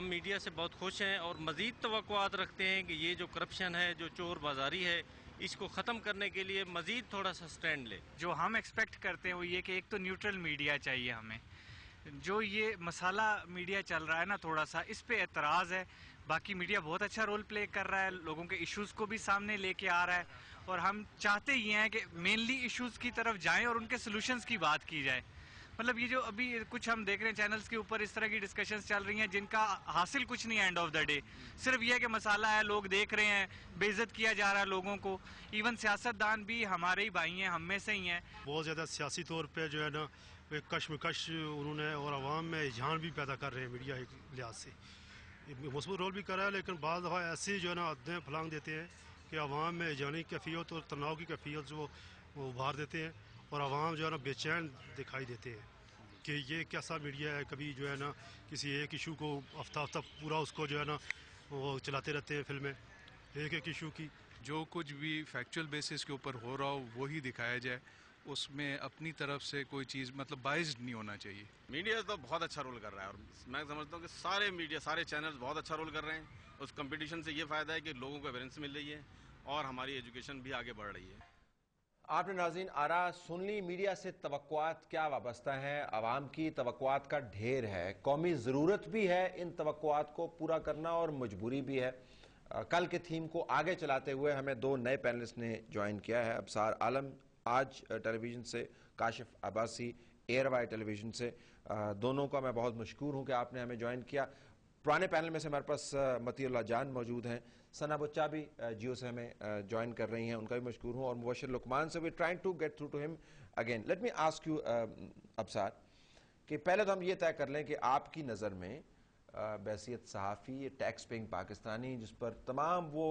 हम मीडिया से बहुत खुश हैं और मज़ीद तवक्कुआत रखते हैं कि ये जो करप्शन है, जो चोर बाजारी है, इसको ख़त्म करने के लिए मज़ीद थोड़ा सा स्टैंड ले। जो हम एक्सपेक्ट करते हैं वो ये कि एक तो न्यूट्रल मीडिया चाहिए हमें। जो ये मसाला मीडिया चल रहा है ना, थोड़ा सा इस पे एतराज़ है। बाकी मीडिया बहुत अच्छा रोल प्ले कर रहा है, लोगों के इश्यूज़ को भी सामने लेके आ रहा है, और हम चाहते ये हैं कि मेनली इश्यूज़ की तरफ जाएं और उनके सोल्यूशंस की बात की जाए। मतलब ये जो अभी कुछ हम देख रहे हैं चैनल्स के ऊपर इस तरह की डिस्कशंस चल रही हैं जिनका हासिल कुछ नहीं है एंड ऑफ द डे, सिर्फ ये है कि मसाला है, लोग देख रहे हैं, बेइज्जत किया जा रहा है लोगों को। इवन सियासतदान भी हमारे ही भाई हैं, हम में से ही हैं। बहुत ज़्यादा सियासी तौर पे जो है ना कशमकश उन्होंने और आवाम में रुझान भी पैदा कर रहे हैं। मीडिया एक लिहाज से मजबूत रोल भी कर रहा है, लेकिन बाद दफ़ा ऐसी जो है ना हदें फलांग देते हैं कि आवाम में जानी कैफियत और तनाव की कैफियत जो वो उभार देते हैं और आवाम जो है ना बेचैन दिखाई देते हैं कि ये कैसा मीडिया है। कभी जो है ना किसी एक इशू को हफ्ता हफ्ता पूरा उसको जो है ना वो चलाते रहते हैं फिल्में एक एक इशू की। जो कुछ भी फैक्चुअल बेसिस के ऊपर हो रहा हो वही दिखाया जाए, उसमें अपनी तरफ से कोई चीज़ मतलब बाइज्ड नहीं होना चाहिए। मीडिया तो बहुत अच्छा रोल कर रहा है और मैं समझता हूँ कि सारे मीडिया, सारे चैनल्स बहुत अच्छा रोल कर रहे हैं। उस कंपटीशन से ये फ़ायदा है कि लोगों को अवेयरनेस मिल रही है और हमारी एजुकेशन भी आगे बढ़ रही है। आपने नाज़रीन आरा सुन ली। मीडिया से तवक्कुआत क्या वाबस्ता है? आवाम की तवक्कुआत का ढेर है, कौमी ज़रूरत भी है इन तवक्कुआत को पूरा करना और मजबूरी भी है। कल के थीम को आगे चलाते हुए हमें दो नए पैनलिस्ट ने ज्वाइन किया है। अबसार आलम आज टेलीविज़न से, काशिफ अब्बासी एयरवाई टेलीविज़न से। दोनों का मैं बहुत मशकूर हूँ कि आपने हमें ज्वाइन किया। पुराने पैनल में से हमारे पास मतीउल्लाह जान मौजूद हैं, सना बुच्चा भी जियो से हमें ज्वाइन कर रही हैं, उनका भी मशकूर हूँ, और मुबशर लुकमान से we trying to get through to him again. Let me ask you Absar कि पहले तो हम ये तय कर लें कि आपकी नज़र में बैसियत सहाफ़ी, टैक्स पेइंग पाकिस्तानी, जिस पर तमाम वो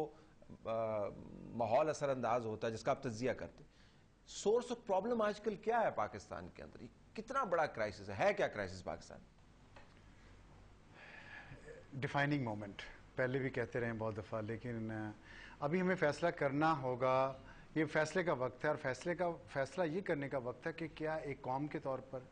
माहौल असरअंदाज होता है जिसका आप तज्जिया करते, सोर्स ऑफ प्रॉब्लम आजकल क्या है पाकिस्तान के अंदर? कितना बड़ा क्राइसिस है क्या क्राइसिस पाकिस्तान? डिफाइनिंग मोमेंट पहले भी कहते रहे बहुत दफ़ा, लेकिन अभी हमें फैसला करना होगा। ये फैसले का वक्त है और फैसला ये करने का वक्त है कि क्या एक कौम के तौर पर,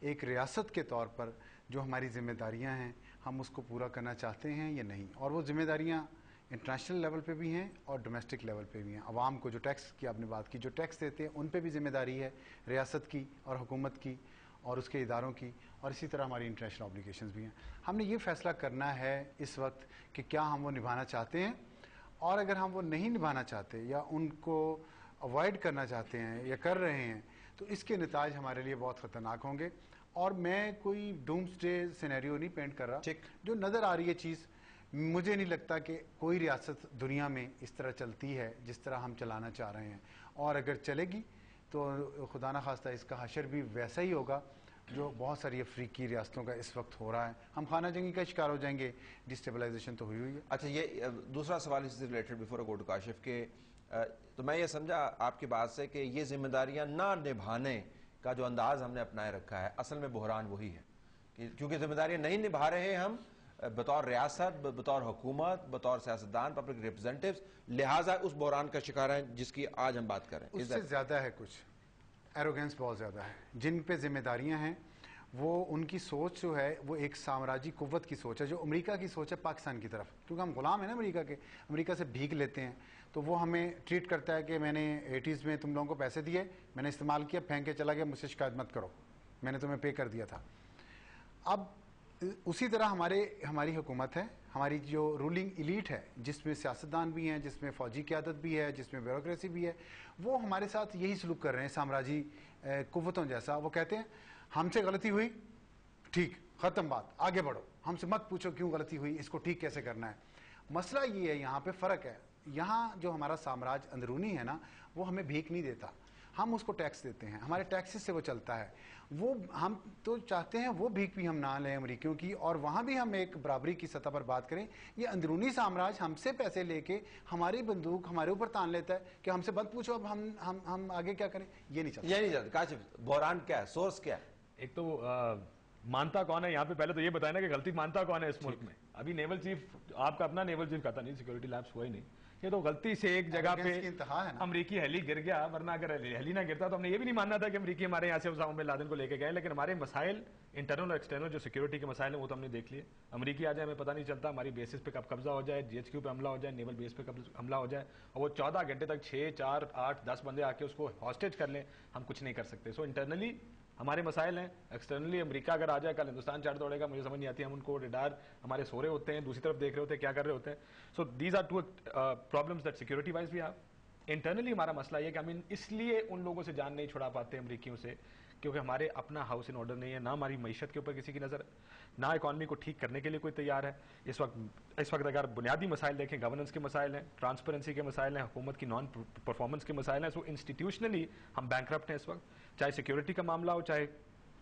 एक रियासत के तौर पर जो हमारी जिम्मेदारियां हैं हम उसको पूरा करना चाहते हैं या नहीं। और वो जिम्मेदारियां इंटरनेशनल लेवल पे भी हैं और डोमेस्टिक लेवल पे भी हैं। आवाम को जो टैक्स की आपने बात की, जो टैक्स देते हैं उन पे भी जिम्मेदारी है रियासत की और हुकूमत की और उसके इदारों की, और इसी तरह हमारी इंटरनेशनल ऑब्लिगेशंस भी हैं। हमने ये फैसला करना है इस वक्त कि क्या हम वो निभाना चाहते हैं, और अगर हम वो नहीं निभाना चाहते या उनको अवॉइड करना चाहते हैं या कर रहे हैं तो इसके नताज हमारे लिए बहुत ख़तरनाक होंगे। और मैं कोई डूम्सडे सिनेरियो नहीं पेंट कर रहा, जो नज़र आ रही है चीज़, मुझे नहीं लगता कि कोई रियासत दुनिया में इस तरह चलती है जिस तरह हम चलाना चाह रहे हैं, और अगर चलेगी तो खुदा न खास्ता इसका हशर भी वैसा ही होगा जो बहुत सारी अफ्रीकी रियासतों का इस वक्त हो रहा है। हम खाना जंगी का शिकार हो जाएंगे, डिस्टेबलाइजेशन तो हुई है। अच्छा, ये दूसरा सवाल इससे related before go to Kashif के, तो मैं ये समझा आपकी बात से कि ये जिम्मेदारियां ना निभाने का जो अंदाज हमने अपनाए रखा है, असल में बहरान वही है क्योंकि जिम्मेदारियां नहीं निभा रहे हैं हम बतौर रियासत, बतौर हुकूमत, बतौर सियासतदान, पब्लिक रिप्रेजेंटेटिव्स, लिहाजा उस बहरान का शिकार है जिसकी आज हम बात करें। उससे ज्यादा है, कुछ एरोगेंस बहुत ज्यादा है। जिन पे जिम्मेदारियां हैं वो उनकी सोच जो है वो एक साम्राज्य कुव्वत की सोच है, जो अमेरिका की सोच है पाकिस्तान की तरफ, क्योंकि हम गुलाम हैं ना अमेरिका के, अमेरिका से भीख लेते हैं, तो वो हमें ट्रीट करता है कि मैंने 80s में तुम लोगों को पैसे दिए, मैंने इस्तेमाल किया, फेंक के चला गया, मुझसे शिकायत मत करो, मैंने तुम्हें पे कर दिया था। अब उसी तरह हमारी हुकूमत है, हमारी जो रूलिंग इलीट है, जिसमें सियासतदान भी हैं, जिसमें फौजी क़यादत भी है, जिसमें ब्यूरोक्रेसी भी है, वो हमारे साथ यही सलूक कर रहे हैं साम्राज्य कुव्वतों जैसा। वो कहते हैं हमसे गलती हुई, ठीक, ख़त्म बात, आगे बढ़ो, हमसे मत पूछो क्यों गलती हुई, इसको ठीक कैसे करना है। मसला ये है, यहाँ पे फ़र्क है। यहाँ जो हमारा साम्राज्य अंदरूनी है ना, वो हमें भीख नहीं देता, हम उसको टैक्स देते हैं, हमारे टैक्सेस से वो चलता है। वो हम तो चाहते हैं वो भीख भी हम ना लें अमरीकियों की, और वहाँ भी हम एक बराबरी की सतह पर बात करें। ये अंदरूनी साम्राज्य हमसे पैसे लेके हमारी बंदूक हमारे ऊपर तान लेता है कि हमसे मत पूछो अब हम आगे क्या करें, ये नहीं चलता। ये नहीं चलता। काशिफ, बहरान क्या है, सोर्स क्या है? एक तो मानता कौन है यहाँ पे, पहले तो ये बताया ना कि गलती मानता कौन है इस मुल्क में। अभी नेवल चीफ, आपका अपना नेवल चीफ कहता नहीं, सिक्योरिटी लैब्स हुआ ही नहीं, ये तो गलती से एक जगह पे इंतहा है ना। अमरीकी हेली गिर गया, वरना अगर हेली ना गिरता तो हमने ये भी नहीं मानना था कि अमरीकी हमारे यहाँ से उसामा बिन लादेन को लेके गए। लेकिन हमारे मसाइल इंटरनल और एक्सटर्नल जो सिक्योरिटी के मसाइल हैं वो तो हमने देख लिए। अमरीकी आ जाए हमें पता नहीं चलता, हमारी बेसिस पे कब कब्जा हो जाए, GHQ पे हमला हो जाए, नेवल बेस पे कब हमला हो जाए, और वो 14 घंटे तक 6, 4, 8, 10 बंदे आके उसको हॉस्टेज कर लें, हम कुछ नहीं कर सकते। सो इंटरनली हमारे मसाइल हैं, एक्सटर्नली अमेरिका अगर आ जाए, कल हिंदुस्तान चार दौड़ेगा, मुझे समझ नहीं आती। हम उनको रडार हमारे सो रहे होते हैं, दूसरी तरफ देख रहे होते हैं क्या कर रहे होते हैं। So these are two problems that security wise भी हैव। इंटरनली हमारा मसला ये कि हम इसलिए उन लोगों से जान नहीं छुड़ा पाते अमरीकियों से क्योंकि हमारे अपना हाउस इन ऑर्डर नहीं है, ना हमारी मईशत के ऊपर किसी की नज़र, ना इकॉनमी को ठीक करने के लिए कोई तैयार है। इस वक्त अगर बुनियादी मसाइल देखें, गवर्नेंस के मसाइल हैं, ट्रांसपेरेंसी के मसाइल हैं, हुकूमत की नॉन परफॉर्मेंस के मसाइल हैं। सो इंस्टीट्यूशनली हम बैंकरप्ट हैं इस वक्त, चाहे सिक्योरिटी का मामला हो, चाहे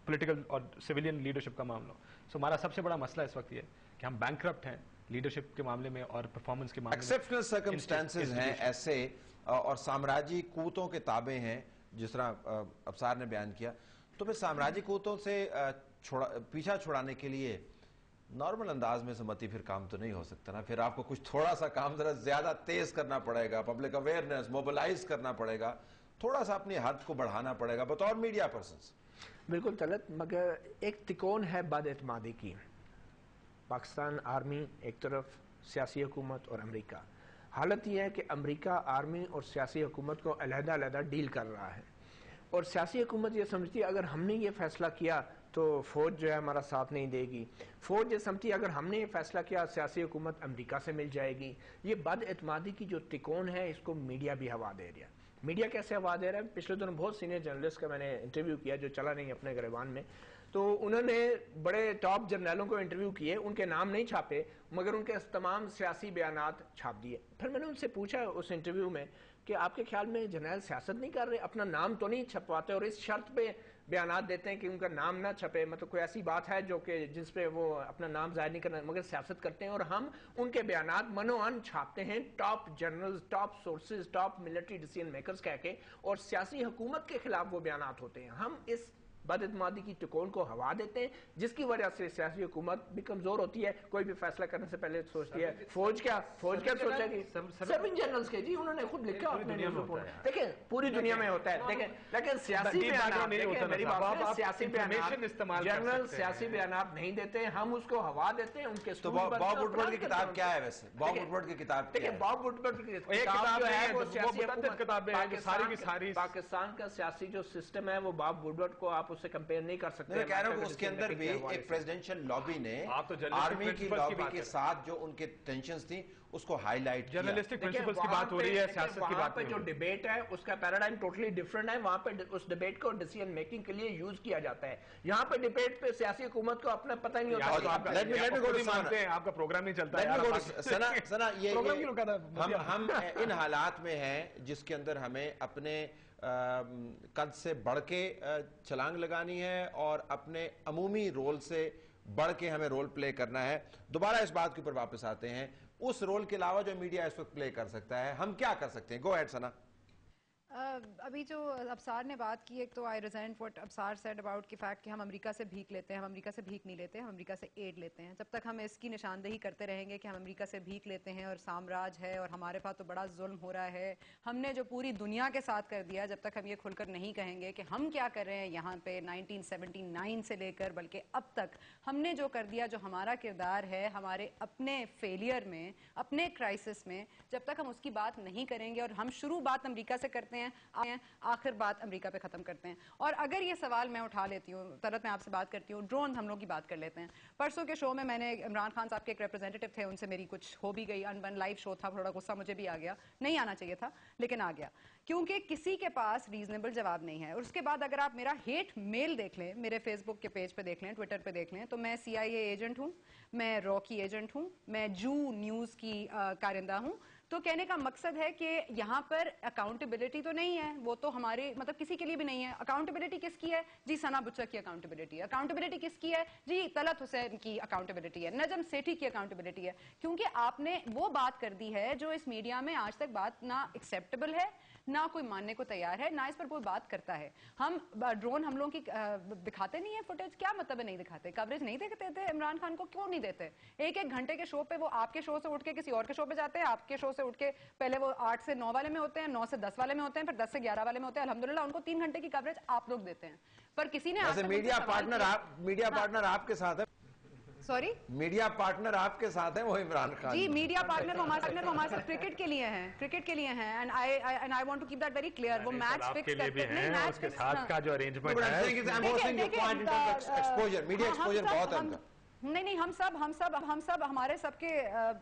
पॉलिटिकल और सिविलियन लीडरशिप का मामला हो। सो हमारा सबसे बड़ा मसला इस वक्त ये कि हम बैंकरप्ट हैं लीडरशिप के मामले में और परफॉर्मेंस के मामले में। एक्सेप्शनल सर्कमस्टेंसेस हैं ऐसे और साम्राज्यी कूतों के ताबे हैं, जिस तरह अफसार ने बयान किया। तो फिर साम्राज्यी कूतों से पीछा छुड़ाने के लिए नॉर्मल अंदाज में सम्मति फिर काम तो नहीं हो सकता ना। फिर आपको कुछ थोड़ा सा काम जरा ज्यादा तेज करना पड़ेगा, पब्लिक अवेयरनेस मोबिलाइज करना पड़ेगा, थोड़ा सा अपनी हद को बढ़ाना पड़ेगा बतौर मीडिया पर्सन। बिल्कुल तलत, मगर एक तिकोन है बदएतमादी की। पाकिस्तान आर्मी एक तरफ, सियासी हुकूमत और अमेरिका। हालत यह है कि अमेरिका आर्मी और सियासी हुकूमत को अलहदा डील कर रहा है, और सियासी हुकूमत ये समझती है अगर हमने ये फैसला किया तो फ़ौज जो है हमारा साथ नहीं देगी। फ़ौज ये समझती है अगर हमने ये फैसला किया सियासी हुकूमत अमेरिका से मिल जाएगी। ये बदएतमादी की जो तिकोन है इसको मीडिया भी हवा दे रहा है। मीडिया कैसे हवा दे रहा है? पिछले दिनों बहुत सीनियर जर्नलिस्ट का मैंने इंटरव्यू किया जो चला नहीं अपने गिरबान में, तो उन्होंने बड़े टॉप जर्नलों को इंटरव्यू किए, उनके नाम नहीं छापे मगर उनके तमाम सियासी बयानात छाप दिए। फिर मैंने उनसे पूछा उस इंटरव्यू में कि आपके ख्याल में जर्नल सियासत नहीं कर रहे, अपना नाम तो नहीं छपवाते और इस शर्त पे बयानात देते हैं कि उनका नाम ना छपे, मतलब कोई ऐसी बात है जो कि जिस पे वो अपना नाम जाहिर नहीं करना मगर सियासत करते हैं, और हम उनके बयानात मनोअन छापते हैं top journals, top sources, top military decision makers कह के, और सियासी हुकूमत के खिलाफ वो बयानात होते हैं। हम इस बदएतमादी की तिकोन को हवा देते हैं जिसकी वजह से सियासी हुकूमत भी कमजोर होती है। कोई भी फैसला करने से पहले सोचती है फौज क्या सोचेगी, सर्विंग जनरल्स के जी उन्होंने खुद लिखा अपने न्यूज़ रिपोर्ट। देखिए पूरी दुनिया में होता है, देखें, लेकिन सियासी बयानात, मेरी बात है, सियासी बयानात जनरल सियासी बयानात नहीं देते, हम उसको हवा देते हैं उनके। तो बॉब वुडवर्ड की किताब क्या है वैसे? बॉब वुडवर्ड की किताब देखिए, बॉब वुडवर्ड की किताब है वो सियासी पाकिस्तान का सियासी जो सिस्टम है वो बॉब वुडवर्ड को आप उससे कंपेयर नहीं कर सकते। मैं कह रहा हूं उसके अंदर भी एक प्रेसिडेंशियल लॉबी ने आर्मी की लॉबी के साथ जो उनके टेंशंस थी उसको हाईलाइट किया। जर्नलिस्टिक प्रिंसिपल्स की बात हो रही है, सियासत की बात पे जो डिबेट है उसका पैराडाइम टोटली डिफरेंट है। वहां पे उस डिबेट को डिसीजन मेकिंग के लिए यूज किया जाता है। यहाँ पे डिबेट पे सियासी हुकूमत को अपना पता ही नहीं होता। आपका प्रोग्राम नहीं चलता है। सना ये हम इन हालात में हैं जिसके अंदर हमें अपने कद से बढ़ के छलांग लगानी है और अपने अमूमी रोल से बढ़ के हमें रोल प्ले करना है। दोबारा इस बात के ऊपर वापस आते हैं, उस रोल के अलावा जो मीडिया इस वक्त प्ले कर सकता है, हम क्या कर सकते हैं? Go ahead Sana. अभी जो अफसार ने बात की, एक तो I resent what Afsar said about की फैक्ट कि हम अमेरिका से भीख लेते हैं। हम अमेरिका से भीख नहीं लेते, हम अमेरिका से एड लेते हैं। जब तक हम इसकी निशानदेही करते रहेंगे कि हम अमेरिका से भीख लेते हैं और साम्राज्य है और हमारे पास तो बड़ा जुल्म हो रहा है, हमने जो पूरी दुनिया के साथ कर दिया, जब तक हम ये खुलकर नहीं कहेंगे कि हम क्या कर रहे हैं यहाँ पे 1979 से लेकर बल्कि अब तक हमने जो कर दिया, जो हमारा किरदार है हमारे अपने फेलियर में, अपने क्राइसिस में, जब तक हम उसकी बात नहीं करेंगे और हम शुरू बात अमेरिका से करते हैं आखिर बात अमेरिका पे खत्म करते हैं। और अगर ये सवाल मैं उठा लेती हूँ, तरत मैं आपसे बात करती हूँ, ड्रोन हमलों की बात कर लेते हैं। परसों के शो में मैंने इमरान खान साहब के एक रिप्रेजेंटेटिव थे, उनसे मेरी कुछ हो भी गई अनबन, लाइव शो था, थोड़ा गुस्सा मुझे भी आ गया, नहीं आना चाहिए था लेकिन आ गया क्योंकि किसी के पास रीजनेबल जवाब नहीं है। और उसके बाद अगर आप मेरा हेट मेल देख लें, मेरे फेसबुक के पेज पे देख लें, ट्विटर पे देख लें, तो मैं CIA एजेंट हूँ, मैं रॉ की एजेंट हूँ, मैं जू न्यूज़ की कारिंदा हूँ। तो कहने का मकसद है कि यहाँ पर अकाउंटेबिलिटी तो नहीं है, वो तो हमारे मतलब किसी के लिए भी नहीं है। अकाउंटेबिलिटी किसकी है जी? सना बुच्चा की अकाउंटेबिलिटी है। अकाउंटेबिलिटी किसकी है जी? तलत हुसैन की अकाउंटेबिलिटी है, नजम सेठी की अकाउंटेबिलिटी है। क्योंकि आपने वो बात कर दी है जो इस मीडिया में आज तक बात ना एक्सेप्टेबल है, ना कोई मानने को तैयार है, ना इस पर कोई बात करता है। हम ड्रोन हमलों की दिखाते नहीं है फुटेज, क्या मतलब है नहीं दिखाते? कवरेज नहीं देते थे इमरान खान को, क्यों नहीं देते? एक घंटे के शो पे वो आपके शो से उठ के किसी और के शो पे जाते हैं, आपके शो से से उठ के पहले वो 8 से 9 वाले में होते हैं, 9 से 10 वाले में होते हैं, फिर 10 से 11 वाले में होते हैं। अल्हम्दुलिल्लाह उनको 3 घंटे की कवरेज आप लोग देते हैं, पर किसी ने मीडिया पार्टनर आपके साथ है। सॉरी, मीडिया पार्टनर आपके साथ है वो इमरान खान जी। मीडिया पार्टनर वो हमारे साथ क्रिकेट के लिए हैं, and I want to keep that very clear. वो मैच फिक्स करते हैं, उसके साथ का जो अरेंजमेंट है, एक्सपोजर, मीडिया एक्सपोजर बहुत है। नहीं, हम सब हमारे सबके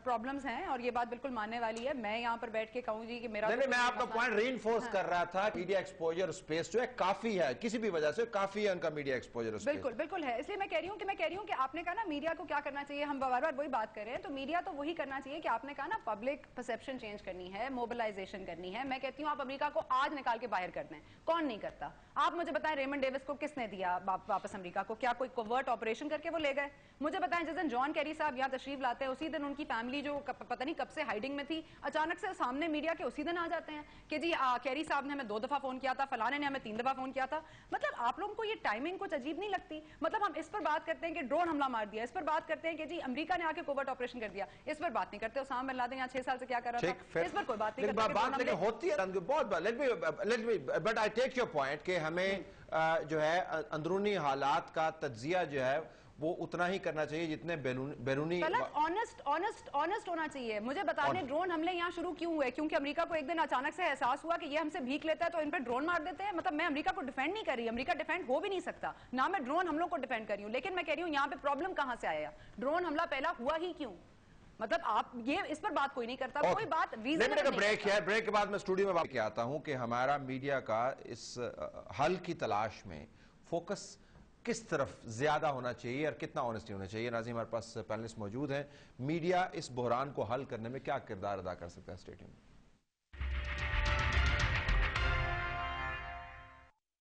प्रॉब्लम्स हैं और ये बात बिल्कुल मानने वाली है। मैं यहाँ पर बैठ के कहूँ जी कि मेरा नहीं, मैं आपका पॉइंट रीइंफोर्स कर रहा था। मीडिया एक्सपोजर स्पेस जो है काफी है, किसी भी वजह से काफी है उनका मीडिया एक्सपोजर स्पेस। बिल्कुल है। इसलिए मैं कह रही हूँ कि आपने कहा ना मीडिया को क्या करना चाहिए, हम बार बार वही बात कर रहे हैं। तो मीडिया तो वही करना चाहिए कि आपने कहा ना पब्लिक परसेप्शन चेंज करनी है, मोबिलाइजेशन करनी है। मैं कहती हूँ आप अमेरिका को आज निकाल के बाहर कर दें, कौन नहीं करता? आप मुझे बताएं रेमंड डेविस को किसने दिया वापस अमेरिका को? क्या कोई कोवर्ट ऑपरेशन करके वो ले गए? मुझे बताएं जिस दिन जॉन कैरी साहब यहाँ तशरीफ लाते हैं उसी दिन उनकी फैमिली जो पता नहीं कब से हाइडिंग में थी अचानक से सामने मीडिया के उसी दिन आ जाते हैं कि जी कैरी साहब ने हमें 2 दफा फोन किया था, फलाने ने हमें 3 दफा फोन किया था। मतलब आप लोगों को ये टाइमिंग कुछ अजीब नहीं लगती? मतलब हम इस पर बात करते हैं कि ड्रोन हमला मार दिया, इस पर बात करते हैं कि जी अमेरिका ने आके कोवर्ट ऑपरेशन कर दिया, इस पर बात नहीं करते उसामा बिन लादेन यहाँ 6 साल से क्या कर रहा था, इस पर कोई बात नहीं करते। होती है बहुत, but I take your point कि हमें जो है अंदरूनी हालात का तज्जिया जो है वो उतना ही करना चाहिए जितने बैरूनी। ऑनेस्ट होना चाहिए। मुझे बताने ड्रोन हमले यहाँ शुरू क्यों हुए? क्योंकि अमेरिका को एक दिन अचानक से एहसास हुआ कि ये हमसे भीख लेता है तो इन पे ड्रोन मार देते हैं। मतलब मैं अमेरिका को डिफेंड नहीं कर रही, अमेरिका डिफेंड हो भी नहीं सकता ना, मैं ड्रोन हमलों को डिफेंड कर रही हूँ। लेकिन मैं कह रही हूँ यहाँ पे प्रॉब्लम कहाँ से आया? ड्रोन हमला पहला हुआ ही क्यों? मतलब आप ये इस पर बात कोई नहीं करता, कोई बात रीजन। ब्रेक है, ब्रेक के बाद मैं स्टूडियो में बात आता हूँ कि हमारा मीडिया का इस हल की तलाश में फोकस किस तरफ ज्यादा होना चाहिए और कितना ऑनेस्टी होना चाहिए। नाज़रीन हमारे पास पैनलिस्ट मौजूद हैं। मीडिया इस बहरान को हल करने में क्या किरदार अदा कर सकता है? स्टेडियम में